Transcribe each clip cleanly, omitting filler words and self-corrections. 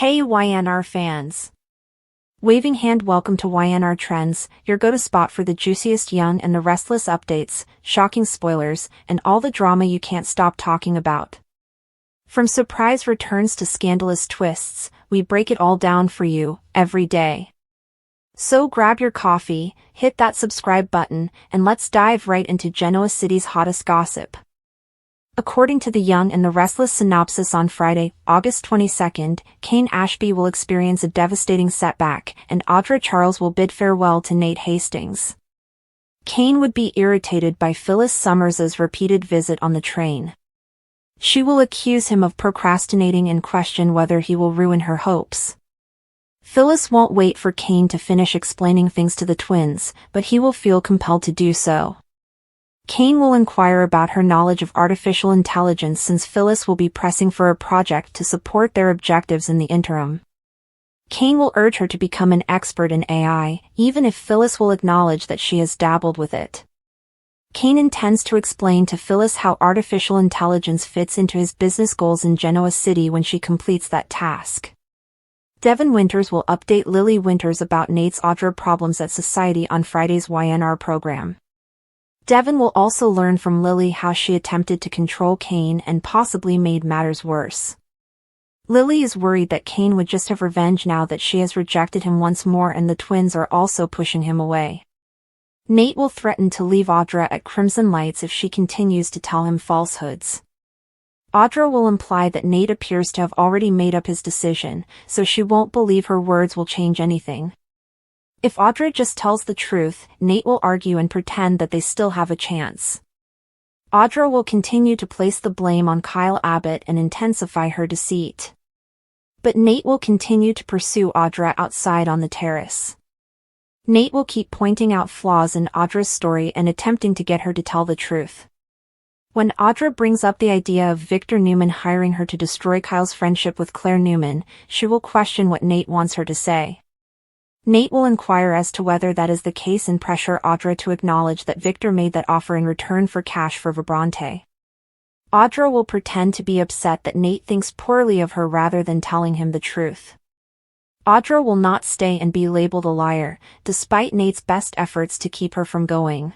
Hey YNR fans! Waving hand, welcome to YNR Trends, your go-to spot for the juiciest Young and the Restless updates, shocking spoilers, and all the drama you can't stop talking about. From surprise returns to scandalous twists, we break it all down for you, every day. So grab your coffee, hit that subscribe button, and let's dive right into Genoa City's hottest gossip. According to the Young and the Restless synopsis on Friday, August 22nd, Kane Ashby will experience a devastating setback, and Audra Charles will bid farewell to Nate Hastings. Kane would be irritated by Phyllis Summers's repeated visit on the train. She will accuse him of procrastinating and question whether he will ruin her hopes. Phyllis won't wait for Kane to finish explaining things to the twins, but he will feel compelled to do so. Kane will inquire about her knowledge of artificial intelligence since Phyllis will be pressing for a project to support their objectives in the interim. Kane will urge her to become an expert in AI, even if Phyllis will acknowledge that she has dabbled with it. Kane intends to explain to Phyllis how artificial intelligence fits into his business goals in Genoa City when she completes that task. Devin Winters will update Lily Winters about Nate's Audra problems at Society on Friday's YNR program. Devin will also learn from Lily how she attempted to control Kane and possibly made matters worse. Lily is worried that Kane would just have revenge now that she has rejected him once more, and the twins are also pushing him away. Nate will threaten to leave Audra at Crimson Lights if she continues to tell him falsehoods. Audra will imply that Nate appears to have already made up his decision, so she won't believe her words will change anything. If Audra just tells the truth, Nate will argue and pretend that they still have a chance. Audra will continue to place the blame on Kyle Abbott and intensify her deceit. But Nate will continue to pursue Audra outside on the terrace. Nate will keep pointing out flaws in Audra's story and attempting to get her to tell the truth. When Audra brings up the idea of Victor Newman hiring her to destroy Kyle's friendship with Claire Newman, she will question what Nate wants her to say. Nate will inquire as to whether that is the case and pressure Audra to acknowledge that Victor made that offer in return for cash for Vibrante. Audra will pretend to be upset that Nate thinks poorly of her rather than telling him the truth. Audra will not stay and be labeled a liar, despite Nate's best efforts to keep her from going.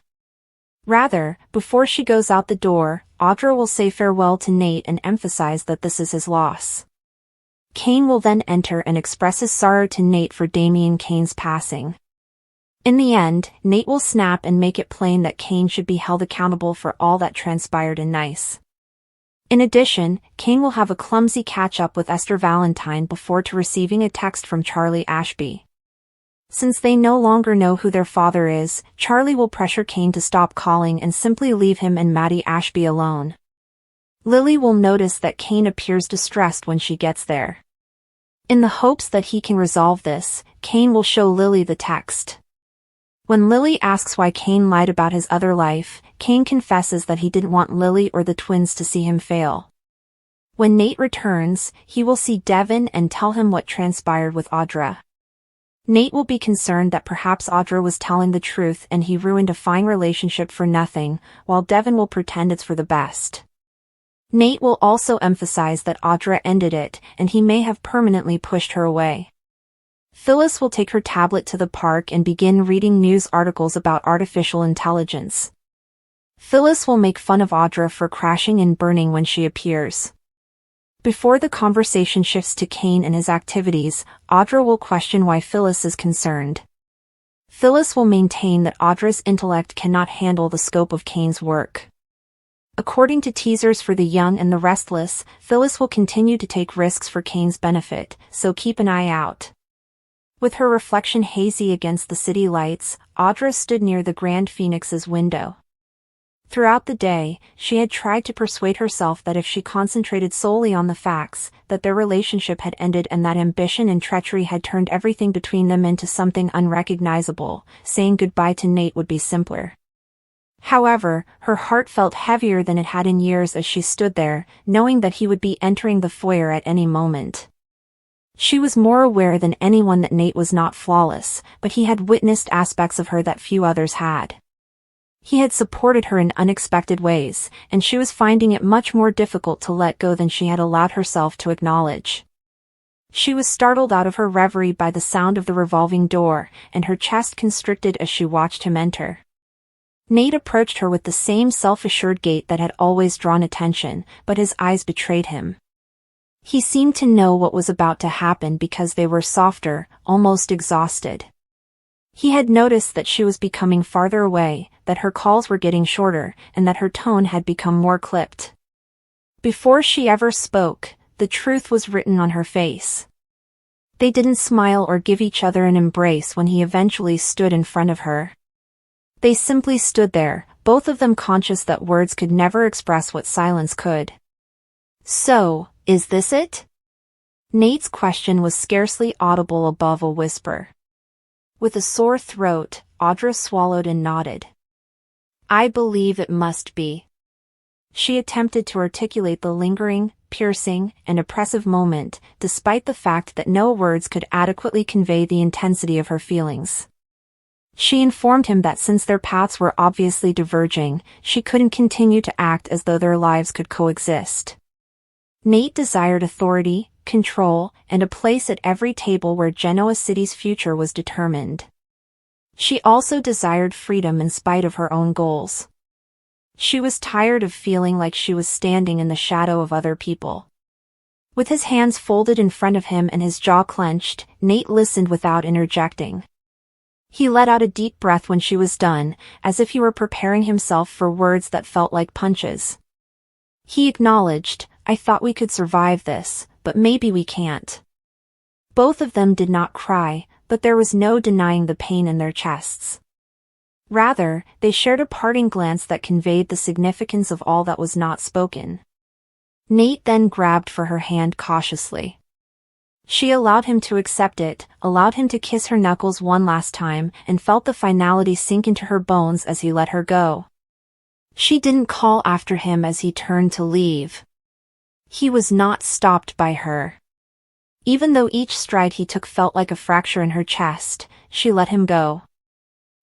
Rather, before she goes out the door, Audra will say farewell to Nate and emphasize that this is his loss. Kane will then enter and express his sorrow to Nate for Damian Kane's passing. In the end, Nate will snap and make it plain that Kane should be held accountable for all that transpired in Nice. In addition, Kane will have a clumsy catch-up with Esther Valentine before receiving a text from Charlie Ashby. Since they no longer know who their father is, Charlie will pressure Kane to stop calling and simply leave him and Maddie Ashby alone. Lily will notice that Kane appears distressed when she gets there. In the hopes that he can resolve this, Kane will show Lily the text. When Lily asks why Kane lied about his other life, Kane confesses that he didn't want Lily or the twins to see him fail. When Nate returns, he will see Devin and tell him what transpired with Audra. Nate will be concerned that perhaps Audra was telling the truth and he ruined a fine relationship for nothing, while Devin will pretend it's for the best. Nate will also emphasize that Audra ended it, and he may have permanently pushed her away. Phyllis will take her tablet to the park and begin reading news articles about artificial intelligence. Phyllis will make fun of Audra for crashing and burning when she appears. Before the conversation shifts to Kane and his activities, Audra will question why Phyllis is concerned. Phyllis will maintain that Audra's intellect cannot handle the scope of Kane's work. According to teasers for the Young and the Restless, Phyllis will continue to take risks for Kane's benefit, so keep an eye out. With her reflection hazy against the city lights, Audra stood near the Grand Phoenix's window. Throughout the day, she had tried to persuade herself that if she concentrated solely on the facts, that their relationship had ended and that ambition and treachery had turned everything between them into something unrecognizable, saying goodbye to Nate would be simpler. However, her heart felt heavier than it had in years as she stood there, knowing that he would be entering the foyer at any moment. She was more aware than anyone that Nate was not flawless, but he had witnessed aspects of her that few others had. He had supported her in unexpected ways, and she was finding it much more difficult to let go than she had allowed herself to acknowledge. She was startled out of her reverie by the sound of the revolving door, and her chest constricted as she watched him enter. Nate approached her with the same self-assured gait that had always drawn attention, but his eyes betrayed him. He seemed to know what was about to happen because they were softer, almost exhausted. He had noticed that she was becoming farther away, that her calls were getting shorter, and that her tone had become more clipped. Before she ever spoke, the truth was written on her face. They didn't smile or give each other an embrace when he eventually stood in front of her. They simply stood there, both of them conscious that words could never express what silence could. "So, is this it?" Nate's question was scarcely audible above a whisper. With a sore throat, Audra swallowed and nodded. "I believe it must be." She attempted to articulate the lingering, piercing, and oppressive moment, despite the fact that no words could adequately convey the intensity of her feelings. She informed him that since their paths were obviously diverging, she couldn't continue to act as though their lives could coexist. Nate desired authority, control, and a place at every table where Genoa City's future was determined. She also desired freedom in spite of her own goals. She was tired of feeling like she was standing in the shadow of other people. With his hands folded in front of him and his jaw clenched, Nate listened without interjecting. He let out a deep breath when she was done, as if he were preparing himself for words that felt like punches. He acknowledged, "I thought we could survive this, but maybe we can't." Both of them did not cry, but there was no denying the pain in their chests. Rather, they shared a parting glance that conveyed the significance of all that was not spoken. Nate then grabbed for her hand cautiously. She allowed him to accept it, allowed him to kiss her knuckles one last time, and felt the finality sink into her bones as he let her go. She didn't call after him as he turned to leave. He was not stopped by her. Even though each stride he took felt like a fracture in her chest, she let him go.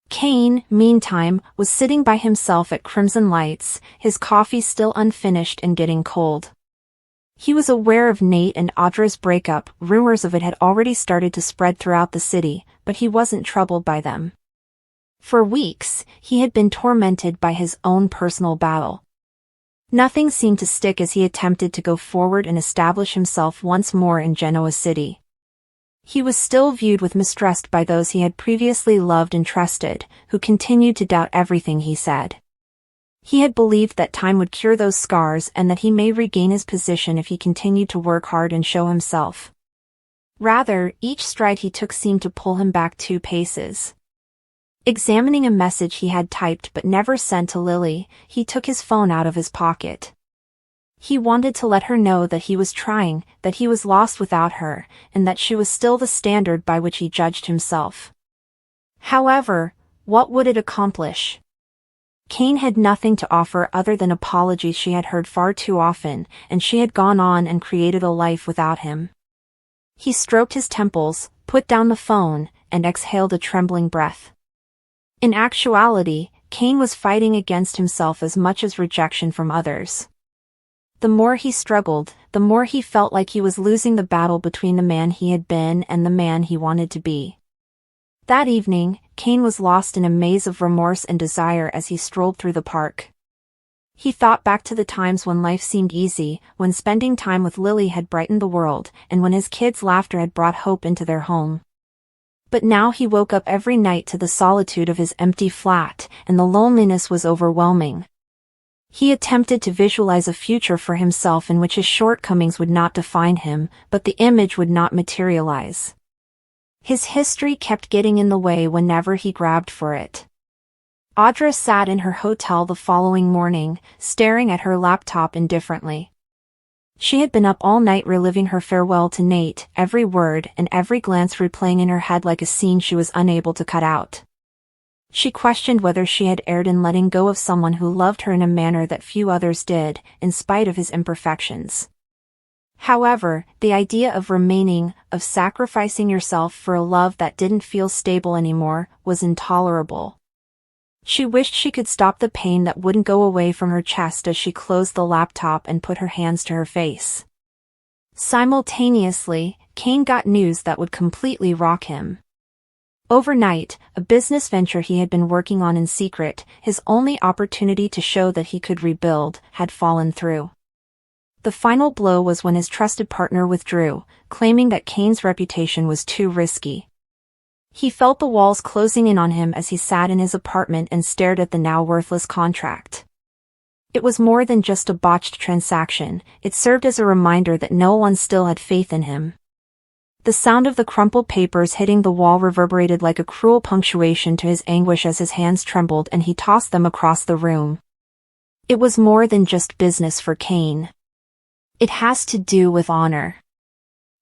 Kane, meantime, was sitting by himself at Crimson Lights, his coffee still unfinished and getting cold. He was aware of Nate and Audra's breakup. Rumors of it had already started to spread throughout the city, but he wasn't troubled by them. For weeks, he had been tormented by his own personal battle. Nothing seemed to stick as he attempted to go forward and establish himself once more in Genoa City. He was still viewed with mistrust by those he had previously loved and trusted, who continued to doubt everything he said. He had believed that time would cure those scars and that he may regain his position if he continued to work hard and show himself. Rather, each stride he took seemed to pull him back 2 paces. Examining a message he had typed but never sent to Lily, he took his phone out of his pocket. He wanted to let her know that he was trying, that he was lost without her, and that she was still the standard by which he judged himself. However, what would it accomplish? Kane had nothing to offer other than apologies she had heard far too often, and she had gone on and created a life without him. He stroked his temples, put down the phone, and exhaled a trembling breath. In actuality, Kane was fighting against himself as much as rejection from others. The more he struggled, the more he felt like he was losing the battle between the man he had been and the man he wanted to be. That evening, Kane was lost in a maze of remorse and desire as he strolled through the park. He thought back to the times when life seemed easy, when spending time with Lily had brightened the world, and when his kids' laughter had brought hope into their home. But now he woke up every night to the solitude of his empty flat, and the loneliness was overwhelming. He attempted to visualize a future for himself in which his shortcomings would not define him, but the image would not materialize. His history kept getting in the way whenever he grabbed for it. Audra sat in her hotel the following morning, staring at her laptop indifferently. She had been up all night reliving her farewell to Nate, every word and every glance replaying in her head like a scene she was unable to cut out. She questioned whether she had erred in letting go of someone who loved her in a manner that few others did, in spite of his imperfections. However, the idea of remaining, of sacrificing yourself for a love that didn't feel stable anymore, was intolerable. She wished she could stop the pain that wouldn't go away from her chest as she closed the laptop and put her hands to her face. Simultaneously, Kane got news that would completely rock him. Overnight, a business venture he had been working on in secret, his only opportunity to show that he could rebuild, had fallen through. The final blow was when his trusted partner withdrew, claiming that Kane's reputation was too risky. He felt the walls closing in on him as he sat in his apartment and stared at the now worthless contract. It was more than just a botched transaction, it served as a reminder that no one still had faith in him. The sound of the crumpled papers hitting the wall reverberated like a cruel punctuation to his anguish as his hands trembled and he tossed them across the room. It was more than just business for Kane. It has to do with honor.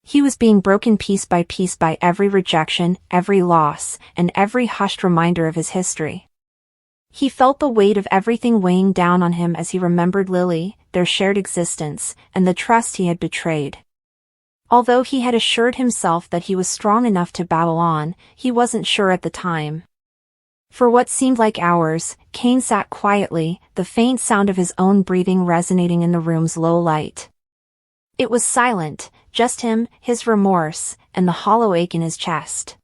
He was being broken piece by every rejection, every loss, and every hushed reminder of his history. He felt the weight of everything weighing down on him as he remembered Lily, their shared existence, and the trust he had betrayed. Although he had assured himself that he was strong enough to battle on, he wasn't sure at the time. For what seemed like hours, Kane sat quietly, the faint sound of his own breathing resonating in the room's low light. It was silent, just him, his remorse, and the hollow ache in his chest.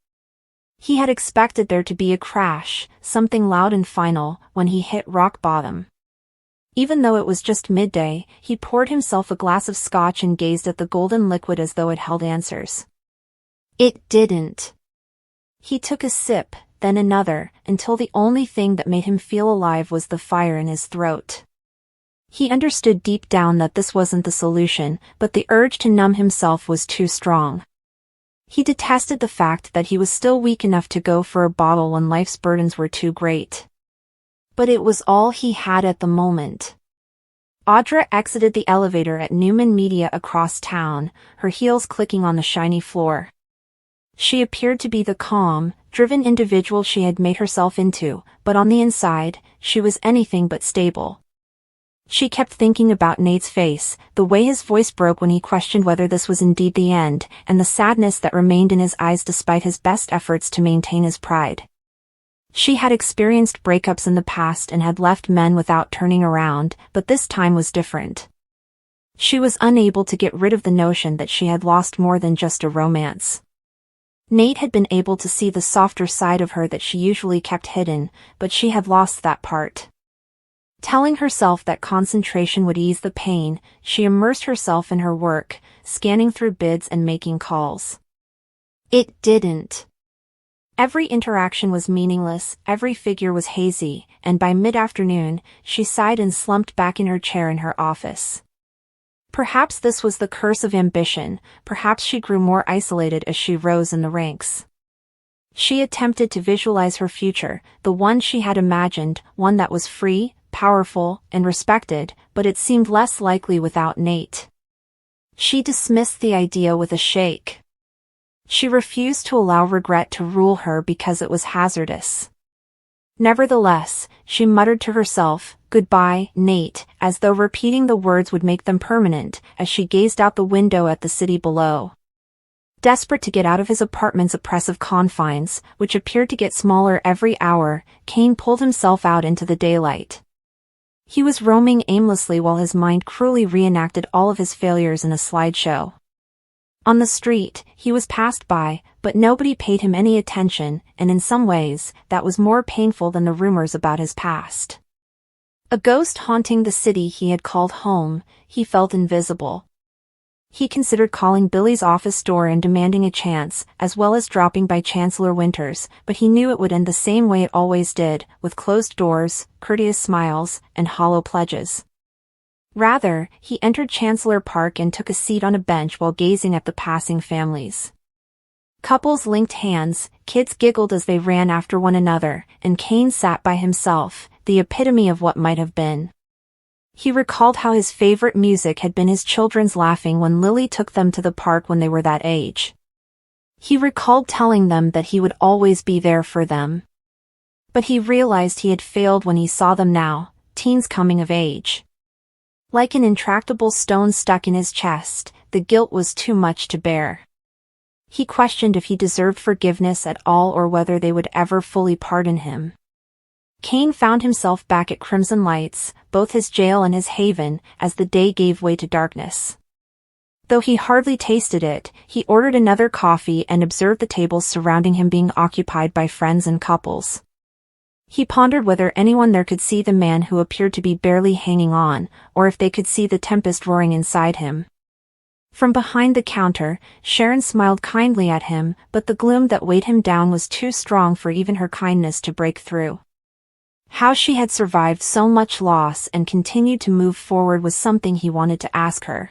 He had expected there to be a crash, something loud and final, when he hit rock bottom. Even though it was just midday, he poured himself a glass of scotch and gazed at the golden liquid as though it held answers. It didn't. He took a sip, then another, until the only thing that made him feel alive was the fire in his throat. He understood deep down that this wasn't the solution, but the urge to numb himself was too strong. He detested the fact that he was still weak enough to go for a bottle when life's burdens were too great. But it was all he had at the moment. Audra exited the elevator at Newman Media across town, her heels clicking on the shiny floor. She appeared to be the calm, driven individual she had made herself into, but on the inside, she was anything but stable. She kept thinking about Nate's face, the way his voice broke when he questioned whether this was indeed the end, and the sadness that remained in his eyes despite his best efforts to maintain his pride. She had experienced breakups in the past and had left men without turning around, but this time was different. She was unable to get rid of the notion that she had lost more than just a romance. Nate had been able to see the softer side of her that she usually kept hidden, but she had lost that part. Telling herself that concentration would ease the pain, she immersed herself in her work, scanning through bids and making calls. It didn't. Every interaction was meaningless, every figure was hazy, and by mid-afternoon, she sighed and slumped back in her chair in her office. Perhaps this was the curse of ambition, perhaps she grew more isolated as she rose in the ranks. She attempted to visualize her future, the one she had imagined, one that was free, powerful, and respected, but it seemed less likely without Nate. She dismissed the idea with a shake. She refused to allow regret to rule her because it was hazardous. Nevertheless, she muttered to herself, "Goodbye, Nate," as though repeating the words would make them permanent, as she gazed out the window at the city below. Desperate to get out of his apartment's oppressive confines, which appeared to get smaller every hour, Kane pulled himself out into the daylight. He was roaming aimlessly while his mind cruelly reenacted all of his failures in a slideshow. On the street, he was passed by, but nobody paid him any attention, and in some ways, that was more painful than the rumors about his past. A ghost haunting the city he had called home, he felt invisible. He considered calling Billy's office door and demanding a chance, as well as dropping by Chancellor Winters, but he knew it would end the same way it always did, with closed doors, courteous smiles, and hollow pledges. Rather, he entered Chancellor Park and took a seat on a bench while gazing at the passing families. Couples linked hands, kids giggled as they ran after one another, and Kane sat by himself, the epitome of what might have been. He recalled how his favorite music had been his children's laughing when Lily took them to the park when they were that age. He recalled telling them that he would always be there for them. But he realized he had failed when he saw them now, teens coming of age. Like an intractable stone stuck in his chest, the guilt was too much to bear. He questioned if he deserved forgiveness at all or whether they would ever fully pardon him. Kane found himself back at Crimson Lights, both his jail and his haven, as the day gave way to darkness. Though he hardly tasted it, he ordered another coffee and observed the tables surrounding him being occupied by friends and couples. He pondered whether anyone there could see the man who appeared to be barely hanging on, or if they could see the tempest roaring inside him. From behind the counter, Sharon smiled kindly at him, but the gloom that weighed him down was too strong for even her kindness to break through. How she had survived so much loss and continued to move forward was something he wanted to ask her.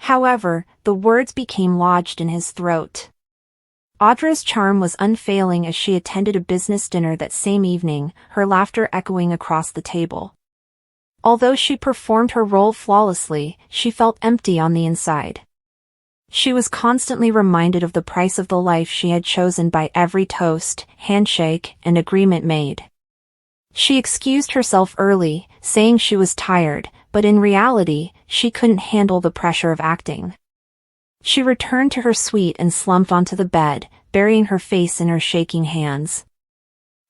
However, the words became lodged in his throat. Audra's charm was unfailing as she attended a business dinner that same evening, her laughter echoing across the table. Although she performed her role flawlessly, she felt empty on the inside. She was constantly reminded of the price of the life she had chosen by every toast, handshake, and agreement made. She excused herself early, saying she was tired, but in reality, she couldn't handle the pressure of acting. She returned to her suite and slumped onto the bed, burying her face in her shaking hands.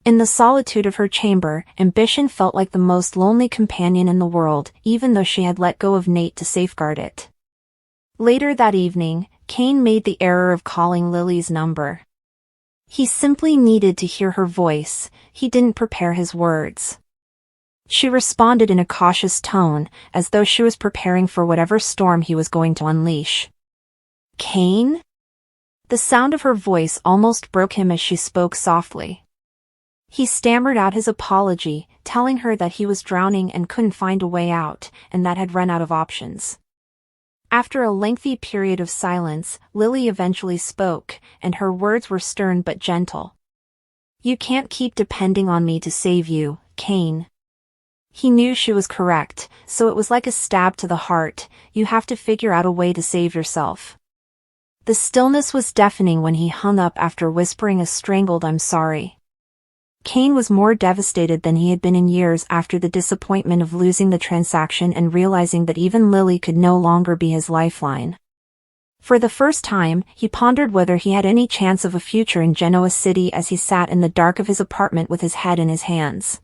In the solitude of her chamber, ambition felt like the most lonely companion in the world, even though she had let go of Nate to safeguard it. Later that evening, Kane made the error of calling Lily's number. He simply needed to hear her voice, he didn't prepare his words. She responded in a cautious tone, as though she was preparing for whatever storm he was going to unleash. "Kane?" The sound of her voice almost broke him as she spoke softly. He stammered out his apology, telling her that he was drowning and couldn't find a way out, and that had run out of options. After a lengthy period of silence, Lily eventually spoke, and her words were stern but gentle. "You can't keep depending on me to save you, Kane." He knew she was correct, so it was like a stab to the heart. You have to figure out a way to save yourself. The stillness was deafening when he hung up after whispering a strangled "I'm sorry." Kane was more devastated than he had been in years after the disappointment of losing the transaction and realizing that even Lily could no longer be his lifeline. For the first time, he pondered whether he had any chance of a future in Genoa City as he sat in the dark of his apartment with his head in his hands.